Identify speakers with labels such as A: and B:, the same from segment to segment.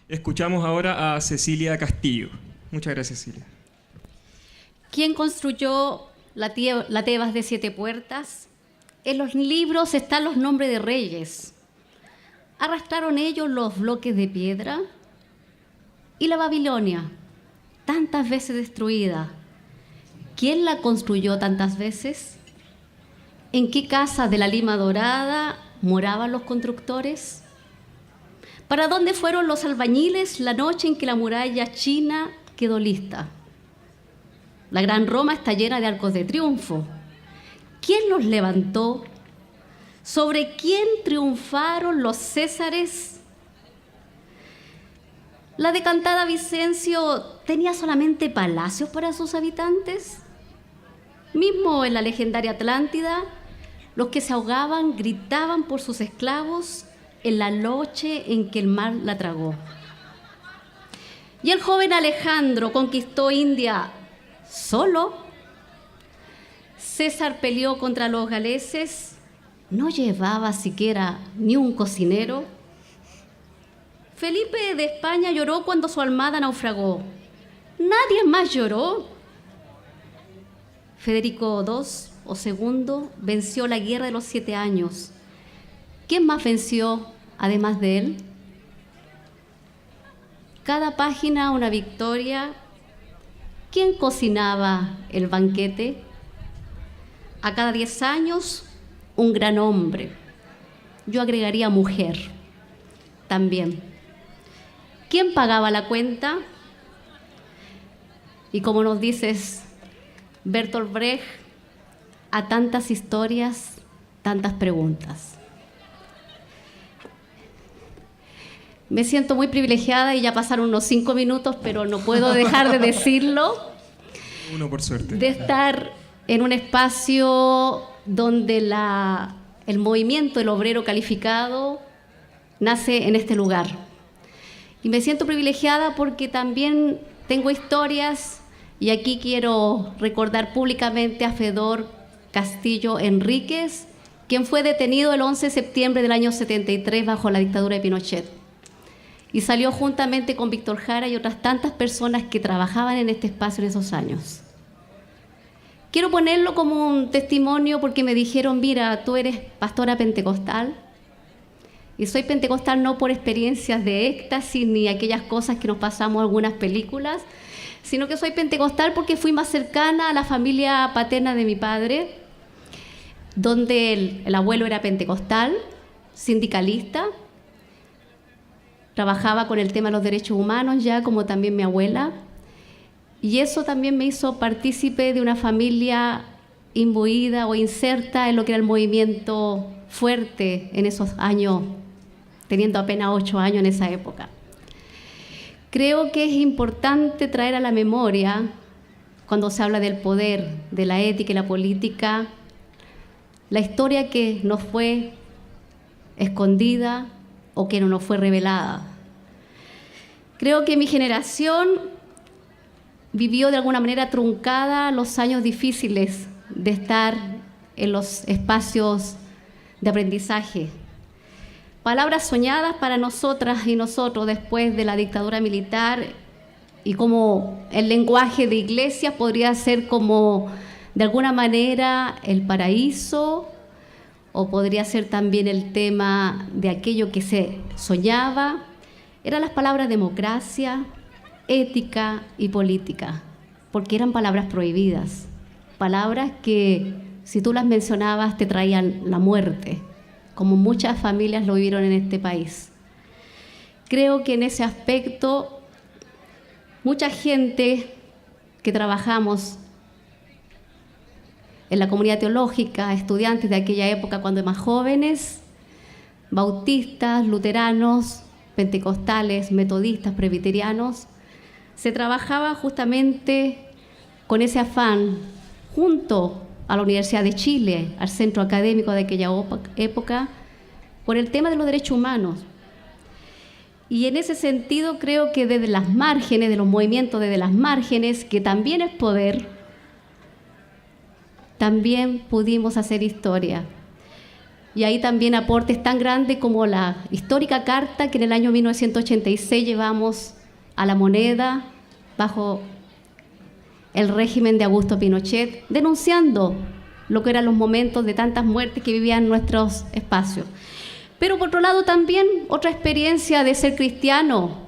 A: Escuchamos ahora a Cecilia Castillo. Muchas gracias, Cecilia.
B: ¿Quién construyó la Tebas de 7 puertas? En los libros están los nombres de reyes. ¿Arrastraron ellos los bloques de piedra? ¿Y la Babilonia, tantas veces destruida? ¿Quién la construyó tantas veces? ¿En qué casa de la Lima Dorada moraban los constructores? ¿Para dónde fueron los albañiles la noche en que la muralla china quedó lista? La gran Roma está llena de arcos de triunfo. ¿Quién los levantó? ¿Sobre quién triunfaron los césares? ¿La decantada Vicencio tenía solamente palacios para sus habitantes? Mismo en la legendaria Atlántida, los que se ahogaban gritaban por sus esclavos en la noche en que el mar la tragó. Y el joven Alejandro conquistó India solo. César peleó contra los galeses, no llevaba siquiera ni un cocinero. Felipe de España lloró cuando su armada naufragó. Nadie más lloró. Federico II o II venció la guerra de los 7 años. ¿Quién más venció además de él? Cada página una victoria. ¿Quién cocinaba el banquete? A cada 10 años, un gran hombre. Yo agregaría mujer también. ¿Quién pagaba la cuenta? Y como nos dices, Bertolt Brecht, a tantas historias, tantas preguntas. Me siento muy privilegiada y ya pasaron unos 5 minutos, pero no puedo dejar de decirlo.
A: Uno por suerte.
B: De estar en un espacio donde el movimiento, el obrero calificado, nace en este lugar. Y me siento privilegiada porque también tengo historias, y aquí quiero recordar públicamente a Fedor Castillo Enríquez, quien fue detenido el 11 de septiembre del año 73 bajo la dictadura de Pinochet. Y salió juntamente con Víctor Jara y otras tantas personas que trabajaban en este espacio en esos años. Quiero ponerlo como un testimonio porque me dijeron, mira, tú eres pastora pentecostal. Y soy pentecostal no por experiencias de éxtasis ni aquellas cosas que nos pasamos en algunas películas, sino que soy pentecostal porque fui más cercana a la familia paterna de mi padre, donde el abuelo era pentecostal, sindicalista, trabajaba con el tema de los derechos humanos ya, como también mi abuela, y eso también me hizo partícipe de una familia imbuida o inserta en lo que era el movimiento fuerte en esos años, teniendo apenas 8 años en esa época. Creo que es importante traer a la memoria, cuando se habla del poder, de la ética y la política, la historia que nos fue escondida o que no nos fue revelada. Creo que mi generación vivió de alguna manera truncada los años difíciles de estar en los espacios de aprendizaje. Palabras soñadas para nosotras y nosotros después de la dictadura militar, y como el lenguaje de iglesia podría ser como de alguna manera el paraíso, o podría ser también el tema de aquello que se soñaba. Eran las palabras democracia, ética y política, porque eran palabras prohibidas, palabras que si tú las mencionabas te traían la muerte, como muchas familias lo vivieron en este país. Creo que en ese aspecto mucha gente que trabajamos en la comunidad teológica, estudiantes de aquella época cuando más jóvenes, bautistas, luteranos, pentecostales, metodistas, presbiterianos, se trabajaba justamente con ese afán junto a la Universidad de Chile, al centro académico de aquella época, por el tema de los derechos humanos. Y en ese sentido creo que desde las márgenes, de los movimientos desde las márgenes, que también es poder, también pudimos hacer historia. y ahí también aportes tan grandes como la histórica carta que en el año 1986 llevamos a la moneda bajo el régimen de Augusto Pinochet, denunciando lo que eran los momentos de tantas muertes que vivían en nuestros espacios. Pero por otro lado también otra experiencia de ser cristiano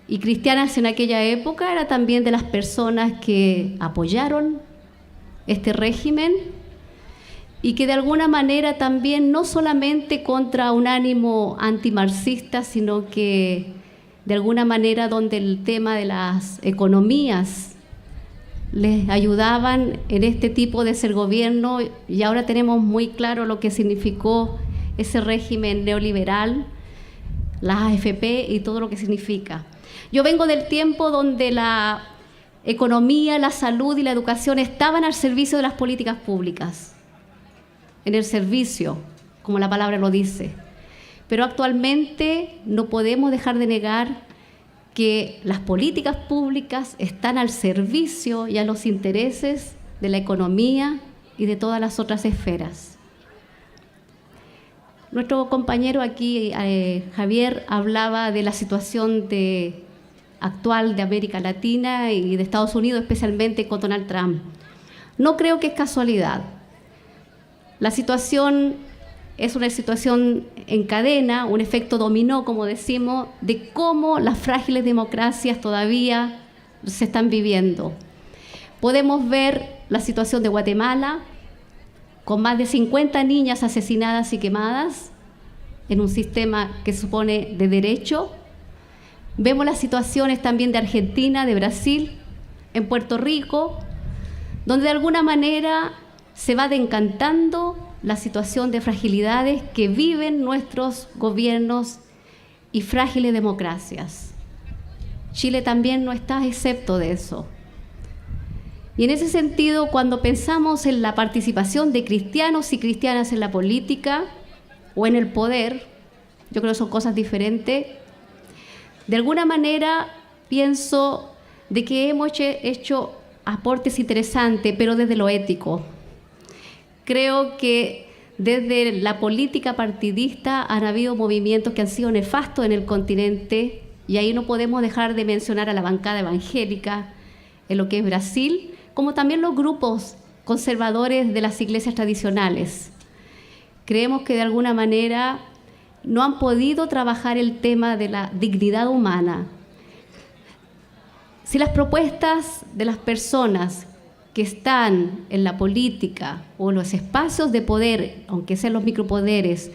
B: y cristianas en aquella época era también de las personas que apoyaron este régimen y que de alguna manera también no solamente contra un ánimo antimarxista, sino que de alguna manera donde el tema de las economías les ayudaban en este tipo de ser gobierno, y ahora tenemos muy claro lo que significó ese régimen neoliberal, las AFP y todo lo que significa. Yo vengo del tiempo donde la economía, la salud y la educación estaban al servicio de las políticas públicas, en el servicio, como la palabra lo dice. Pero actualmente no podemos dejar de negar que las políticas públicas están al servicio y a los intereses de la economía y de todas las otras esferas. Nuestro compañero aquí, Javier, hablaba de la situación actual de América Latina y de Estados Unidos, especialmente con Donald Trump. No creo que es casualidad. La situación es una situación en cadena, un efecto dominó, como decimos, de cómo las frágiles democracias todavía se están viviendo. Podemos ver la situación de Guatemala, con más de 50 niñas asesinadas y quemadas en un sistema que supone de derecho. Vemos las situaciones también de Argentina, de Brasil, en Puerto Rico, donde de alguna manera se va desencantando la situación de fragilidades que viven nuestros gobiernos y frágiles democracias. Chile también no está excepto de eso. Y en ese sentido, cuando pensamos en la participación de cristianos y cristianas en la política o en el poder, yo creo que son cosas diferentes. De alguna manera pienso de que hemos hecho aportes interesantes, pero desde lo ético. Creo que desde la política partidista han habido movimientos que han sido nefastos en el continente, y ahí no podemos dejar de mencionar a la bancada evangélica en lo que es Brasil, como también los grupos conservadores de las iglesias tradicionales. Creemos que de alguna manera no han podido trabajar el tema de la dignidad humana. Si las propuestas de las personas que están en la política o en los espacios de poder, aunque sean los micropoderes,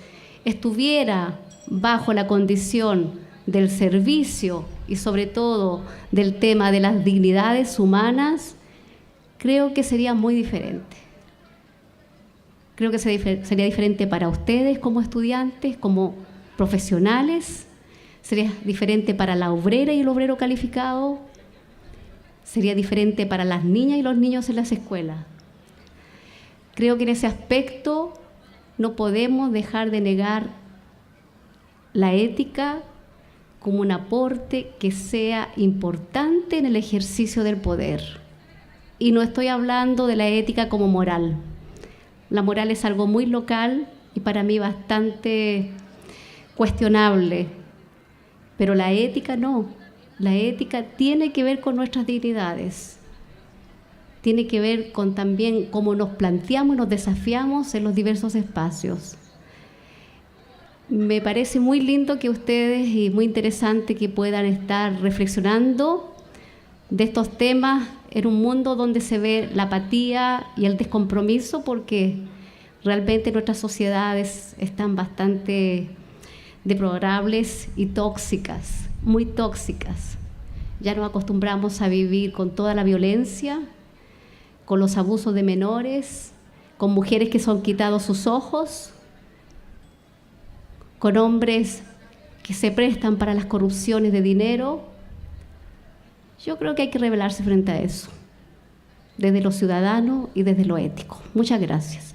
B: estuviera bajo la condición del servicio y sobre todo del tema de las dignidades humanas, creo que sería muy diferente. Creo que sería diferente para ustedes como estudiantes, como profesionales, sería diferente para la obrera y el obrero calificado, sería diferente para las niñas y los niños en las escuelas. Creo que en ese aspecto no podemos dejar de negar la ética como un aporte que sea importante en el ejercicio del poder. Y no estoy hablando de la ética como moral. La moral es algo muy local y para mí bastante cuestionable, pero la ética no. La ética tiene que ver con nuestras dignidades, tiene que ver con también cómo nos planteamos y nos desafiamos en los diversos espacios. Me parece muy lindo que ustedes, y muy interesante que puedan estar reflexionando de estos temas en un mundo donde se ve la apatía y el descompromiso, porque realmente nuestras sociedades están bastante deplorables y tóxicas, muy tóxicas. Ya nos acostumbramos a vivir con toda la violencia, con los abusos de menores, con mujeres que son quitados sus ojos, con hombres que se prestan para las corrupciones de dinero. Yo creo que hay que rebelarse frente a eso, desde lo ciudadano y desde lo ético. Muchas gracias.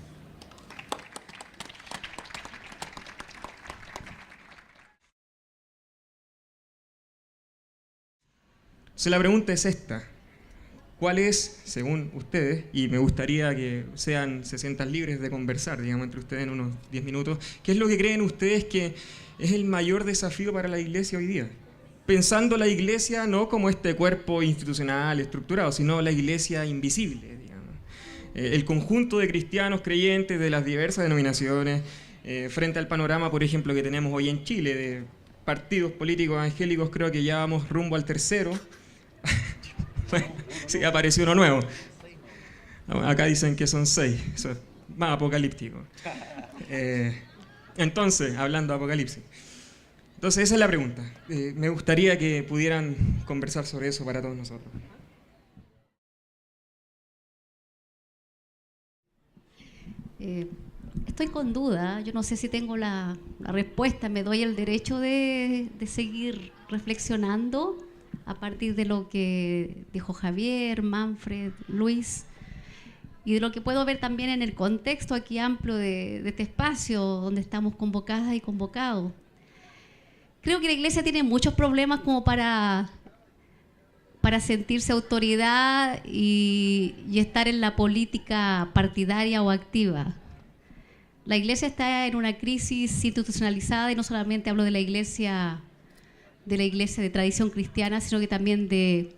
A: La pregunta es esta: ¿Cuál es, según ustedes, y me gustaría que se sientan libres de conversar, digamos, entre ustedes en unos 10 minutos, qué es lo que creen ustedes que es el mayor desafío para la Iglesia hoy día? Pensando la Iglesia no como este cuerpo institucional estructurado, sino la Iglesia invisible, digamos. El conjunto de cristianos creyentes de las diversas denominaciones, frente al panorama, por ejemplo, que tenemos hoy en Chile, de partidos políticos evangélicos, creo que ya vamos rumbo al tercero. Bueno, sí, apareció uno nuevo. Acá dicen que son 6, eso es más apocalíptico. Entonces, hablando de apocalipsis. Entonces, esa es la pregunta. Me gustaría que pudieran conversar sobre eso para todos nosotros.
B: Estoy con duda, yo no sé si tengo la respuesta, me doy el derecho de seguir reflexionando a partir de lo que dijo Javier, Manfred, Luis, y de lo que puedo ver también en el contexto aquí amplio de este espacio donde estamos convocadas y convocados. Creo que la Iglesia tiene muchos problemas como para sentirse autoridad y estar en la política partidaria o activa. La Iglesia está en una crisis institucionalizada, y no solamente hablo de la Iglesia de tradición cristiana, sino que también de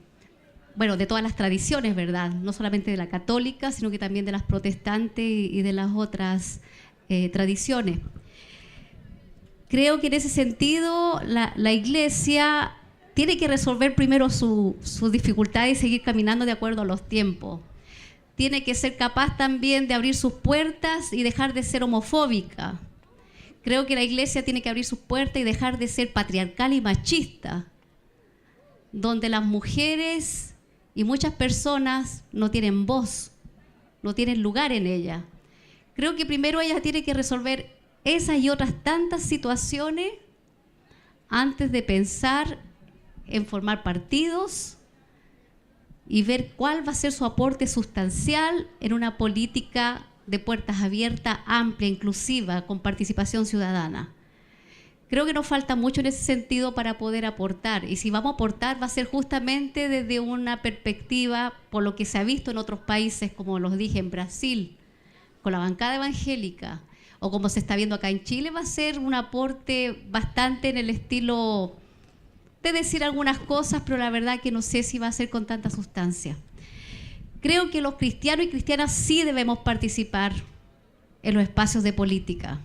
B: todas las tradiciones, ¿verdad? No solamente de la católica, sino que también de las protestantes y de las otras tradiciones. Creo que en ese sentido la Iglesia tiene que resolver primero sus dificultades y seguir caminando de acuerdo a los tiempos. Tiene que ser capaz también de abrir sus puertas y dejar de ser homofóbica. Creo que la Iglesia tiene que abrir sus puertas y dejar de ser patriarcal y machista, donde las mujeres y muchas personas no tienen voz, no tienen lugar en ella. Creo que primero ella tiene que resolver esas y otras tantas situaciones antes de pensar en formar partidos y ver cuál va a ser su aporte sustancial en una política de puertas abiertas, amplia, inclusiva, con participación ciudadana. Creo que nos falta mucho en ese sentido para poder aportar, y si vamos a aportar va a ser justamente desde una perspectiva, por lo que se ha visto en otros países, como los dije, en Brasil, con la bancada evangélica, o como se está viendo acá en Chile, va a ser un aporte bastante en el estilo de decir algunas cosas, pero la verdad que no sé si va a ser con tanta sustancia. Creo que los cristianos y cristianas sí debemos participar en los espacios de política.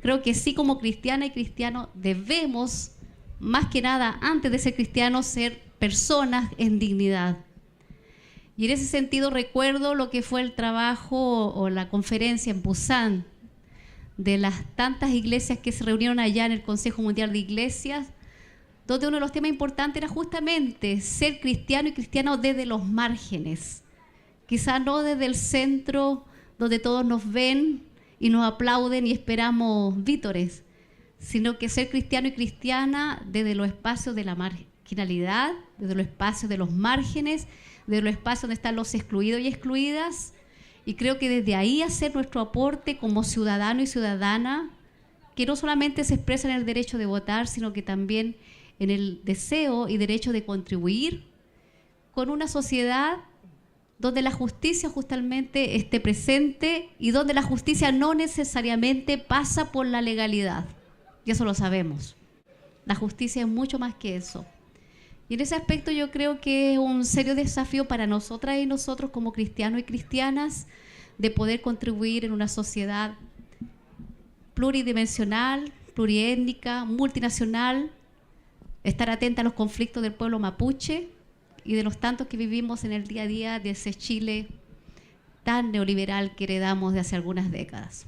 B: Creo que sí, como cristiana y cristianos debemos, más que nada, antes de ser cristianos, ser personas en dignidad. Y en ese sentido recuerdo lo que fue el trabajo o la conferencia en Busan de las tantas iglesias que se reunieron allá en el Consejo Mundial de Iglesias, donde uno de los temas importantes era justamente ser cristiano y cristiano desde los márgenes, quizá no desde el centro donde todos nos ven y nos aplauden y esperamos vítores, sino que ser cristiano y cristiana desde los espacios de la marginalidad, desde los espacios de los márgenes, desde los espacios donde están los excluidos y excluidas, y creo que desde ahí hacer nuestro aporte como ciudadano y ciudadana, que no solamente se expresa en el derecho de votar, sino que también en el deseo y derecho de contribuir con una sociedad donde la justicia justamente esté presente y donde la justicia no necesariamente pasa por la legalidad. Y eso lo sabemos. La justicia es mucho más que eso. Y en ese aspecto yo creo que es un serio desafío para nosotras y nosotros como cristianos y cristianas de poder contribuir en una sociedad pluridimensional, pluriétnica, multinacional, estar atenta a los conflictos del pueblo mapuche y de los tantos que vivimos en el día a día de ese Chile tan neoliberal que heredamos de hace algunas décadas.